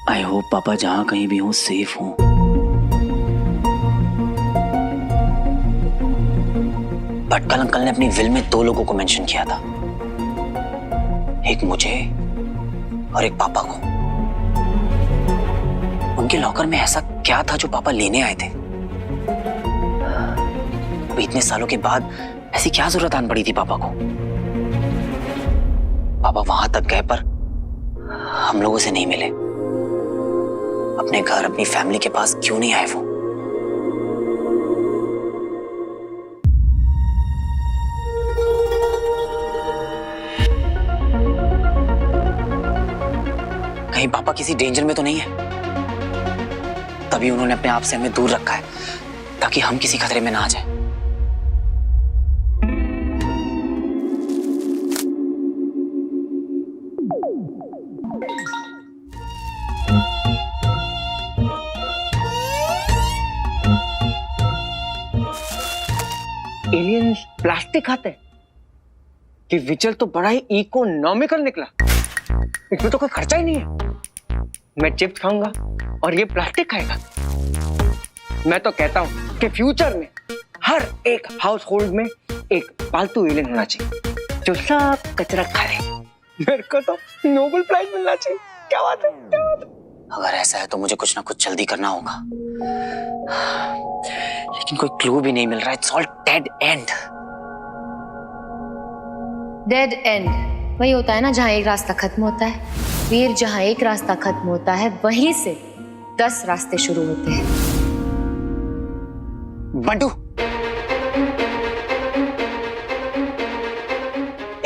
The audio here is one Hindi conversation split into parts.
आई होप पापा जहां कहीं भी हो सेफ हो। भटकल अंकल ने अपनी विल में 2 लोगों को मेंशन किया था, एक मुझे और एक पापा को। उनके लॉकर में ऐसा क्या था जो पापा लेने आए थे? अभी इतने सालों के बाद ऐसी क्या जरूरत आन पड़ी थी पापा को? पापा वहां तक गए पर हम लोगों से नहीं मिले। अपने घर अपनी फैमिली के पास क्यों नहीं आए वो? कहीं पापा किसी डेंजर में तो नहीं है? तभी उन्होंने अपने आप से हमें दूर रखा है ताकि हम किसी खतरे में ना आ जाए। एलियंस प्लास्टिक खाते हैं? कि विचल तो बड़ा ही इकोनॉमिकल निकला, इसमें तो कोई खर्चा ही नहीं है। मैं चिप्स खाऊंगा और ये प्लास्टिक खाएगा। मैं तो कहता हूं कि फ्यूचर में हर एक हाउस होल्ड में एक पालतू एलियन होना चाहिए जो सब कचरा खा ले। मेरे को तो नोबेल प्राइज मिलना चाहिए। क्या बात है, क्या बात है? अगर ऐसा है तो मुझे कुछ ना कुछ जल्दी करना होगा, लेकिन कोई क्लू भी नहीं मिल रहा। It's all dead and. Dead and वही होता है ना जहां एक रास्ता खत्म होता है। वीर, जहां एक रास्ता खत्म होता है वहीं से 10 रास्ते शुरू होते हैं। बंटू,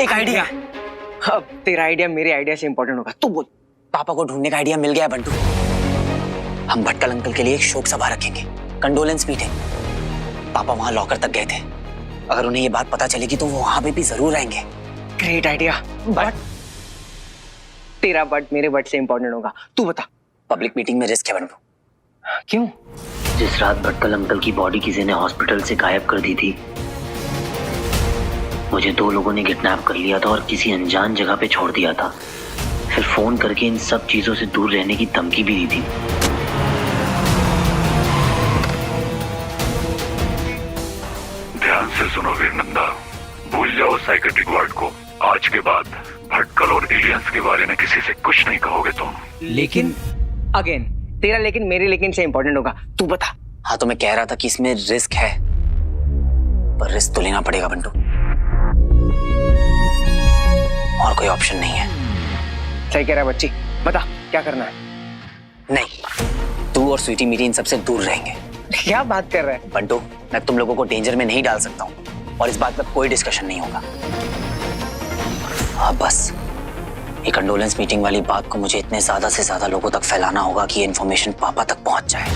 एक आइडिया। अब तेरा आइडिया मेरे आइडिया से इंपॉर्टेंट होगा, तू बोल। पापा को ढूंढने का आइडिया मिल गया बंटू। हम भटकल अंकल के लिए एक शोक सभा रखेंगे, कंडोलेंस मीटिंग। पापा वहां लॉकर तक गए थे, अगर उन्हें ये बात पता चलेगी तो वो वहां पे भी जरूर आएंगे। ग्रेट आइडिया, बट तेरा बट मेरे बट से इंपॉर्टेंट होगा, तू बता। पब्लिक मीटिंग में रिस्क है बंटू। क्यों? जिस रात भटकल अंकल की बॉडी किसी ने हॉस्पिटल से गायब कर दी थी, मुझे 2 लोगों ने किडनैप कर लिया था और किसी अनजान जगह पे छोड़ दिया था। फिर फोन करके इन सब चीजों से दूर रहने की धमकी भी दी थी। ध्यान से सुनो वीर नंदा, भूल जाओ साइकेट्रिक वार्ड को। आज के बाद भटकल और एलियंस के बारे में किसी से कुछ नहीं कहोगे तुम। लेकिन अगेन तेरा लेकिन मेरे लेकिन से इंपॉर्टेंट होगा, तू बता। हाँ, तो मैं कह रहा था कि इसमें रिस्क है, पर रिस्क तो लेना पड़ेगा बंटू, और कोई ऑप्शन नहीं है। सही कह रहा है बच्ची, बता क्या करना है। नहीं, तू और स्वीटी मीटी इन सबसे दूर रहेंगे। क्या बात कर रहा है बंटू? मैं तुम लोगों को डेंजर में नहीं डाल सकता हूँ और इस बात पर कोई डिस्कशन नहीं होगा। हाँ, बस ये कंडोलेंस मीटिंग वाली बात को मुझे इतने ज्यादा से ज्यादा लोगों तक फैलाना होगा कि ये इन्फॉर्मेशन पापा तक पहुंच जाए।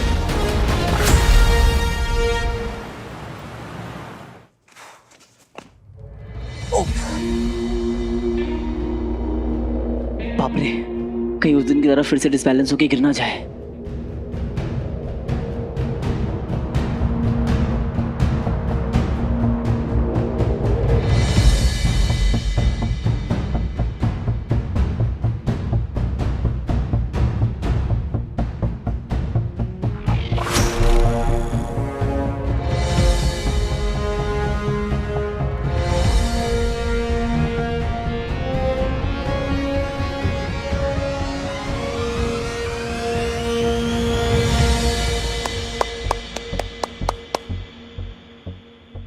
बाप रे, कहीं उस दिन की तरह फिर से डिसबैलेंस होके गिर ना जाए।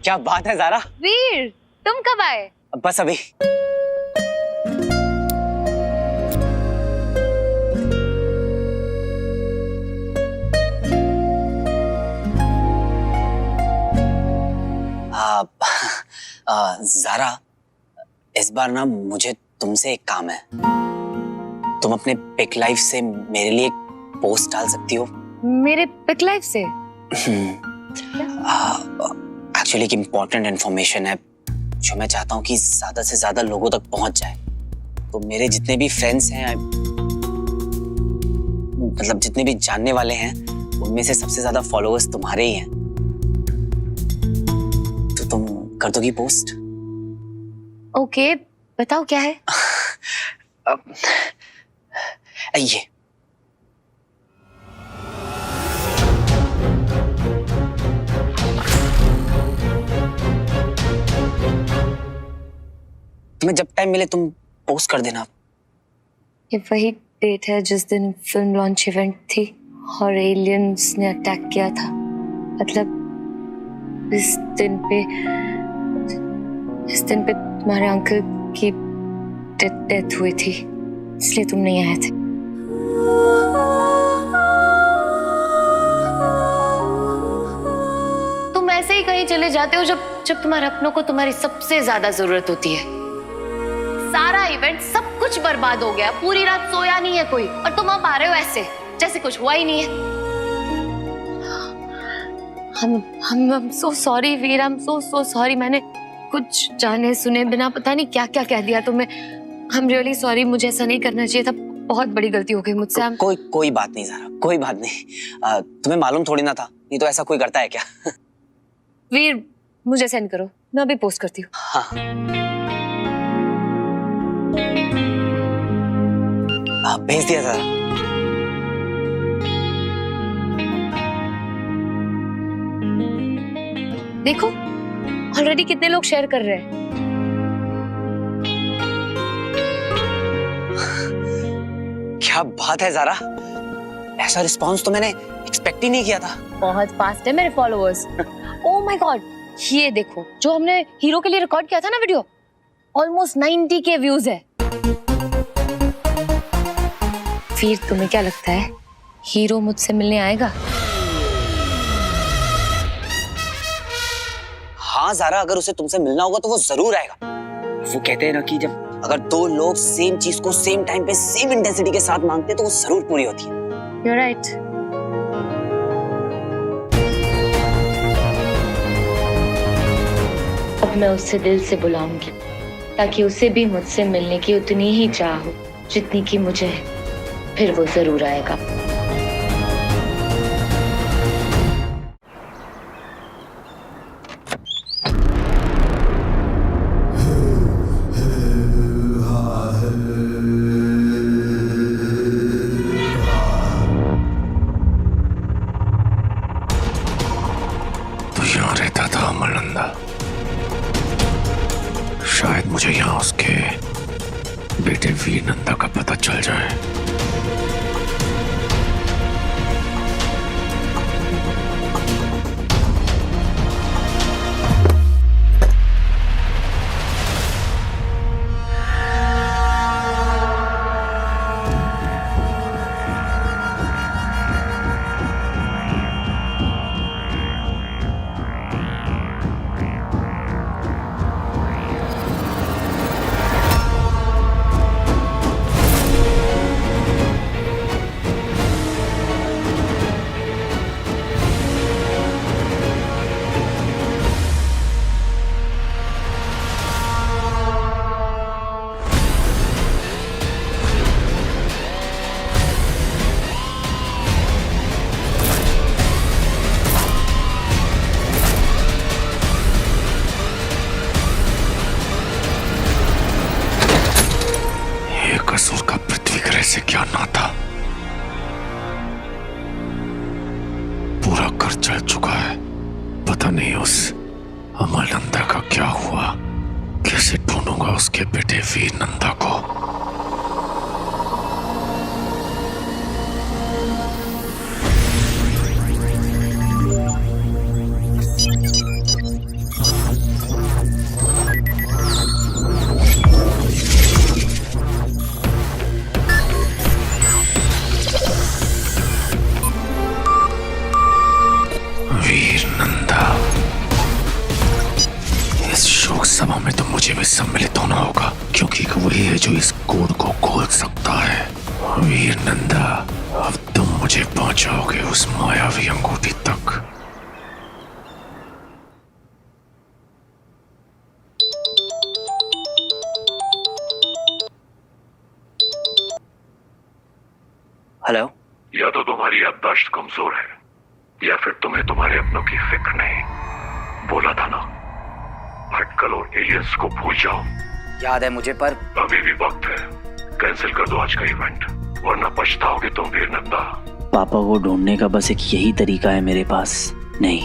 क्या बात है ज़ारा? वीर, तुम कब आए? बस अभी। ज़ारा, इस बार ना मुझे तुमसे एक काम है। तुम अपने पिक लाइफ से मेरे लिए एक पोस्ट डाल सकती हो? मेरे पिक लाइफ से? एक्चुअली एक इम्पोर्टेंट इन्फॉर्मेशन है जो मैं चाहता हूँ कि ज्यादा से ज्यादा लोगों तक पहुंच जाए। तो मेरे जितने भी फ्रेंड्स हैं मतलब जितने भी जानने वाले हैं उनमें से सबसे ज्यादा फॉलोअर्स तुम्हारे ही हैं, तो तुम कर दोगी पोस्ट? ओके, बताओ क्या है। ये तुम्हें जब टाइम मिले तुम पोस्ट कर देना। ये वही डेट है जिस दिन फिल्म लॉन्च इवेंट थी और एलियंस ने अटैक किया था। मतलब इस दिन पे तुम्हारे अंकल की डेथ हुई थी, इसलिए तुम नहीं आए थे। तुम ऐसे ही कहीं चले जाते हो जब तुम्हारे अपनों को तुम्हारी सबसे ज्यादा जरूरत होती है। सारा इवेंट सब कुछ बर्बाद हो गया, पूरी रात सोया नहीं है कोई, और तुम अब आ रहे हो ऐसे जैसे कुछ हुआ ही नहीं है। हम सो सॉरी वीर, हम सो सॉरी। मैंने कुछ जाने सुने बिना पता नहीं क्या क्या कह दिया तुम्हें। I'm really sorry, मुझे ऐसा नहीं करना चाहिए था, बहुत बड़ी गलती हो गई मुझसे। कोई बात नहीं ज़ारा, कोई बात नहीं। तुम्हें मालूम थोड़ी ना था, नहीं तो ऐसा कोई करता है क्या? वीर मुझे सेंड करो, मैं अभी पोस्ट करती हूँ। हाँ भेज दिया ज़ारा। देखो ऑलरेडी कितने लोग शेयर कर रहे हैं। क्या बात है ज़ारा, ऐसा रिस्पांस तो मैंने एक्सपेक्ट ही नहीं किया था। बहुत फास्ट है मेरे फॉलोअर्स। ओह माय गॉड, ये देखो जो हमने हीरो के लिए रिकॉर्ड किया था ना वीडियो, ऑलमोस्ट 90K व्यूज है। फिर तुम्हें क्या लगता है हीरो मुझसे मिलने आएगा? हाँ ज़ारा, अगर उसे तुमसे मिलना होगा तो वो जरूर आएगा। वो कहते हैं ना कि जब अगर दो लोग सेम चीज को सेम टाइम पे सेम इंटेंसिटी के साथ मांगते हैं तो वो जरूर पूरी होती है। You're right. अब मैं उससे दिल से बुलाऊंगी ताकि उसे भी मुझसे मिलने की उतनी ही चाह हो जितनी कि मुझे है। फिर वो जरूर आएगा। यहाँ रहता था अमरनंदा। शायद मुझे यहाँ उसके बेटे वीर नंदा का पता चल जाए। असुर का पृथ्वी ग्रह से क्या नाता? पूरा कर चल चुका है। पता नहीं उस अमरनंदा का क्या हुआ। कैसे ढूंढूंगा उसके बेटे वीर नंदा को। सभा में तो मुझे भी सम्मिलित होना होगा, क्योंकि वही है जो इस कोड को खोल सकता है। वीर नंदा, अब तुम मुझे पहुंचाओगे उस मायावी अंगूठी तक। हेलो। या तो तुम्हारी याददाश्त कमजोर है या फिर तुम्हें तुम्हारे अपनों की फिक्र नहीं। बोला था ना, भटकल और एलियंस को भूल जाओ। याद है मुझे, पर अभी भी वक्त है। कैंसिल कर दो आज का इवेंट, वरना पछताओगे तुम वीर नंदा। पापा को ढूंढने का बस एक यही तरीका है मेरे पास। नहीं,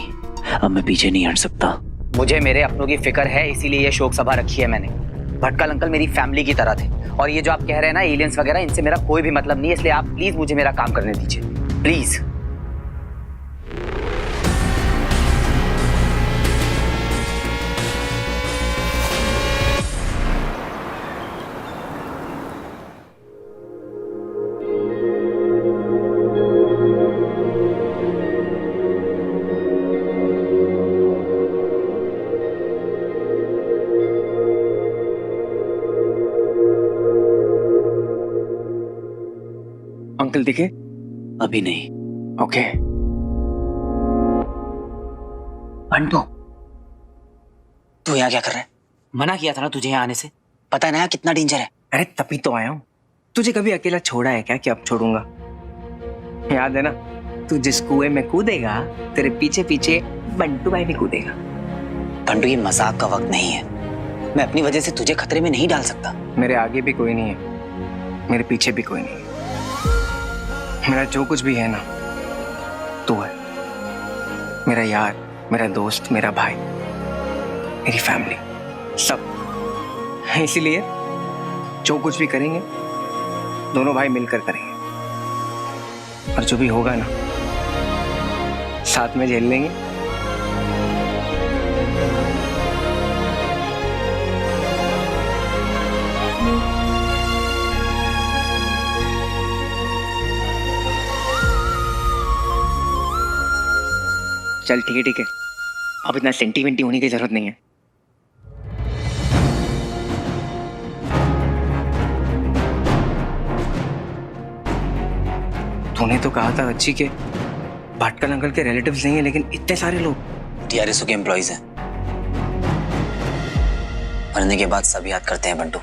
अब मैं पीछे नहीं हट सकता। मुझे मेरे अपनों की फिक्र है, इसीलिए ये शोक सभा रखी है मैंने। भटकल अंकल मेरी फैमिली की तरह थे, और ये जो आप कह रहे हैं ना एलियंस वगैरह, इनसे मेरा कोई भी मतलब नहीं है। इसलिए आप प्लीज मुझे मेरा काम करने दीजिए, प्लीज। अंकल दिखे? अभी नहीं। ओके। बंटू, तू यहाँ क्या कर रहा है? मना किया था ना तुझे यहाँ आने से। पता है ना यहाँ कितना डेंजर है। अरे तभी तो आया हूँ। तुझे कभी अकेला छोड़ा है क्या कि अब छोड़ूंगा? याद है ना, तू जिस कुएं में कूदेगा तेरे पीछे पीछे बंटू भाई भी कूदेगा। बंटू, ये मजाक का वक्त नहीं है। मैं अपनी वजह से तुझे खतरे में नहीं डाल सकता। मेरे आगे भी कोई नहीं है, मेरे पीछे भी कोई नहीं है। मेरा जो कुछ भी है ना, तू है। मेरा यार, मेरा दोस्त, मेरा भाई, मेरी फैमिली, सब। इसीलिए जो कुछ भी करेंगे दोनों भाई मिलकर करेंगे, और जो भी होगा ना साथ में झेल लेंगे। चल ठीक है ठीक है, अब इतना सेंटीमेंटी होने की जरूरत नहीं है। तूने तो कहा था अच्छी के भटकल अंकल के रिलेटिव्स नहीं है, लेकिन इतने सारे लोग। टीआरएसओ के एम्प्लॉइज हैं। मरने के बाद सब याद करते हैं बंटू।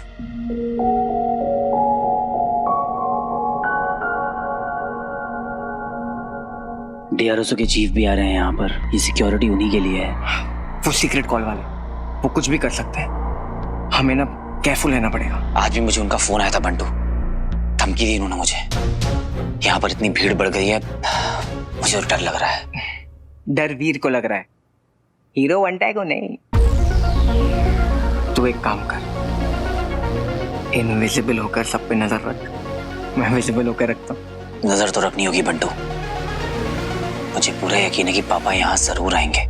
डीआरएसओ के चीफ भी आ रहे हैं यहाँ पर। ये सिक्योरिटी उन्हीं के लिए है। वो सीक्रेट कॉल वाले, वो कुछ भी कर सकते हैं। हमें ना केयरफुल रहना पड़ेगा। आज भी मुझे उनका फोन आया था बंटू, धमकी दी उन्होंने मुझे। यहाँ पर इतनी भीड़ बढ़ गई है, मुझे डर लग रहा है। डर वीर को लग रहा है, हीरो बनता है को नहीं। तू एक काम कर, इनविजिबल होकर सब पे नजर रख। मैं विजिबल होकर रखता हूँ। नजर तो रखनी होगी बंटू। मुझे पूरा यकीन है कि पापा यहाँ जरूर आएंगे।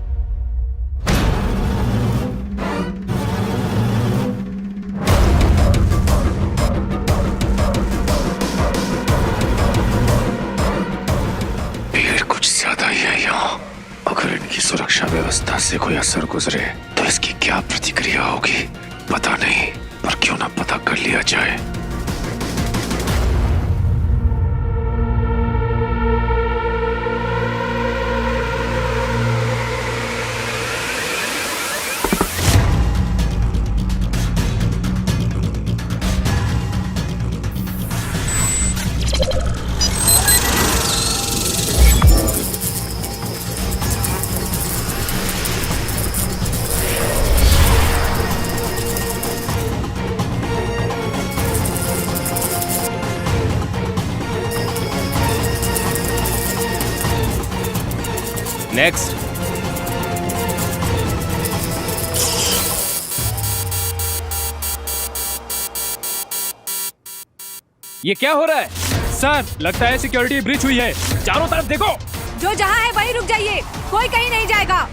भीड़ कुछ ज्यादा ही है यहाँ। अगर इनकी सुरक्षा व्यवस्था से कोई असर गुजरे तो इसकी क्या प्रतिक्रिया होगी पता नहीं, पर क्यों ना पता कर लिया जाए। नेक्स्ट। ये क्या हो रहा है सर? लगता है सिक्योरिटी ब्रीच हुई है। चारों तरफ देखो। जो जहां है वहीं रुक जाइए, कोई कहीं नहीं जाएगा।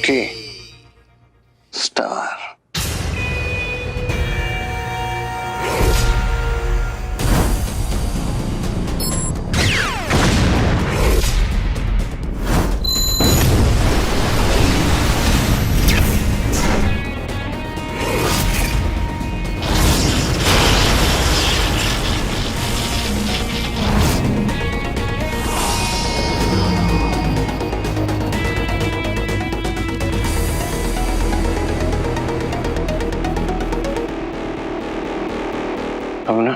Rocky star. अब ना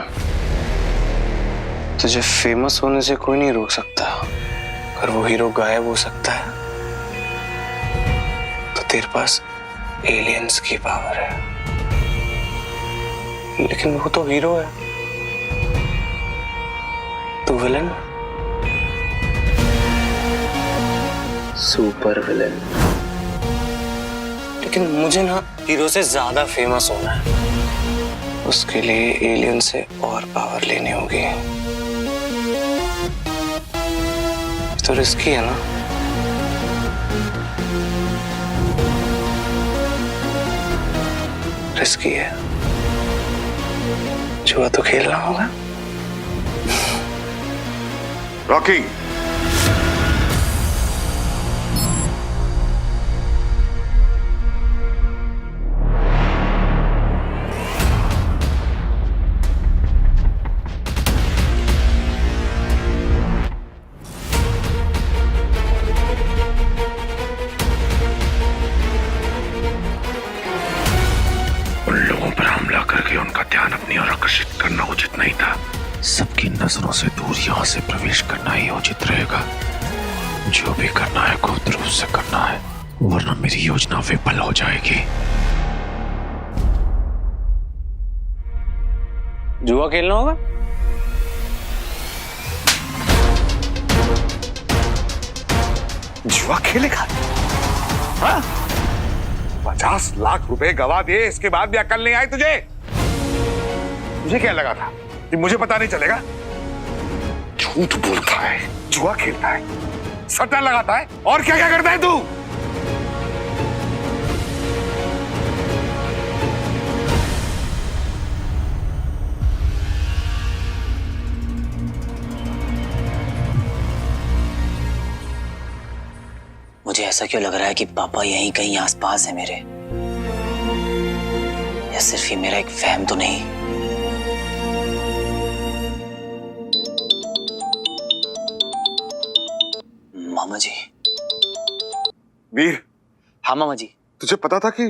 तुझे फेमस होने से कोई नहीं रोक सकता। अगर वो हीरो गायब हो सकता है तो तेरे पास एलियंस की पावर है, लेकिन वो तो हीरो है, तो विलन, सुपर विलन। लेकिन मुझे ना हीरो से ज्यादा फेमस होना है, उसके लिए एलियन से और पावर लेनी होगी। तो रिस्की है ना? रिस्की है, जुआ तो खेलना होगा। रॉकी, उन लोगों पर हमला करके उनका ध्यान अपनी ओर आकर्षित करना उचित नहीं था। सबकी नजरों से दूर यहाँ से प्रवेश करना ही उचित रहेगा। जो भी करना है गुप्त रूप से करना है, वरना मेरी योजना विफल हो जाएगी। जुआ खेलना होगा? जुआ खेलेगा? हाँ? 50 लाख रुपए गवा दिए, इसके बाद भी अकल नहीं आई तुझे? मुझे क्या लगा था कि मुझे पता नहीं चलेगा? झूठ बोलता है, जुआ खेलता है, सट्टा लगाता है, और क्या क्या करता है तू? मुझे ऐसा क्यों लग रहा है कि पापा यहीं कहीं आसपास है मेरे, या सिर्फ ये मेरा एक वहम तो नहीं? मामा जी। वीर, हाँ मामा जी। तुझे पता था कि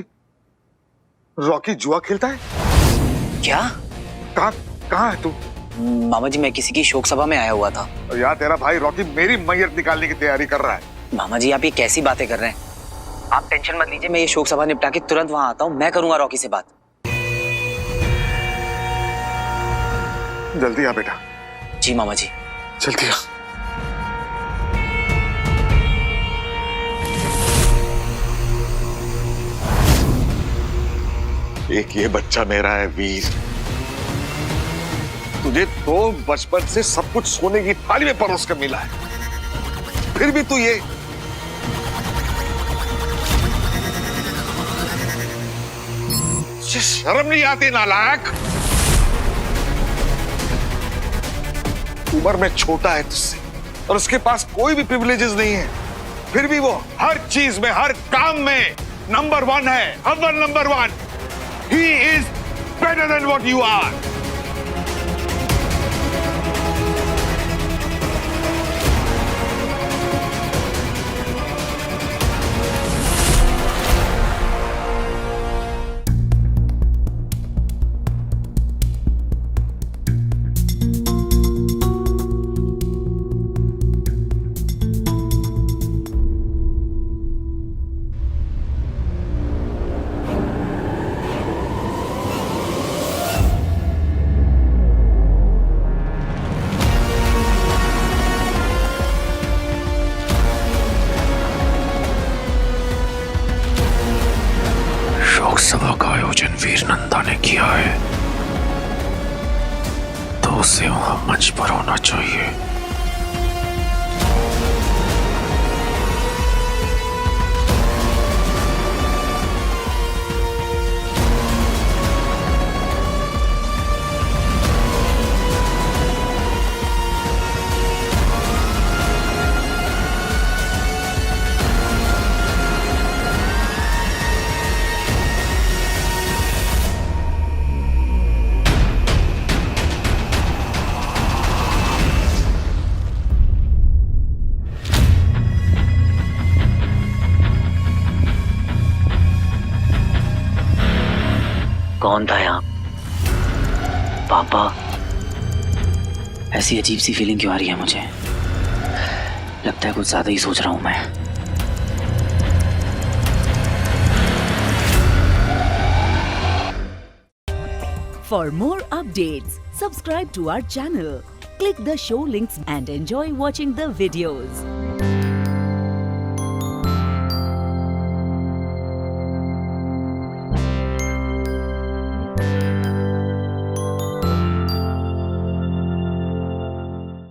रॉकी जुआ खेलता है? क्या? कहाँ है तू? मामा जी, मैं किसी की शोक सभा में आया हुआ था। और यार तेरा भाई रॉकी मेरी मैयत निकालने की तैयारी कर रहा है। मामा जी, आप ये कैसी बातें कर रहे हैं? आप टेंशन मत लीजिए, मैं ये शोक सभा निपटा के तुरंत वहां आता हूँ। मैं करूंगा रॉकी से बात। जल्दी आ बेटा। जी मामा जी। जल्दी आ। एक ये बच्चा मेरा है वीर। तुझे तो बचपन से सब कुछ सोने की थाली में परोस कर मिला है, फिर भी तू ये शर्म नहीं आती नालायक? उम्र में छोटा है तुझसे और उसके पास कोई भी प्रिविलेजेस नहीं है, फिर भी वो हर चीज में, हर काम में नंबर 1 है, अव्वल number 1। He is better than what you are. सभा का आयोजन वीर नंदा ने किया है, तो उसे वहां मंच पर होना चाहिए। कौन था यहाँ? पापा? ऐसी अजीब सी फीलिंग क्यों आ रही है मुझे? लगता है कुछ ज्यादा ही सोच रहा हूं मैं। For more updates, subscribe to our channel, click the show links and enjoy watching the videos.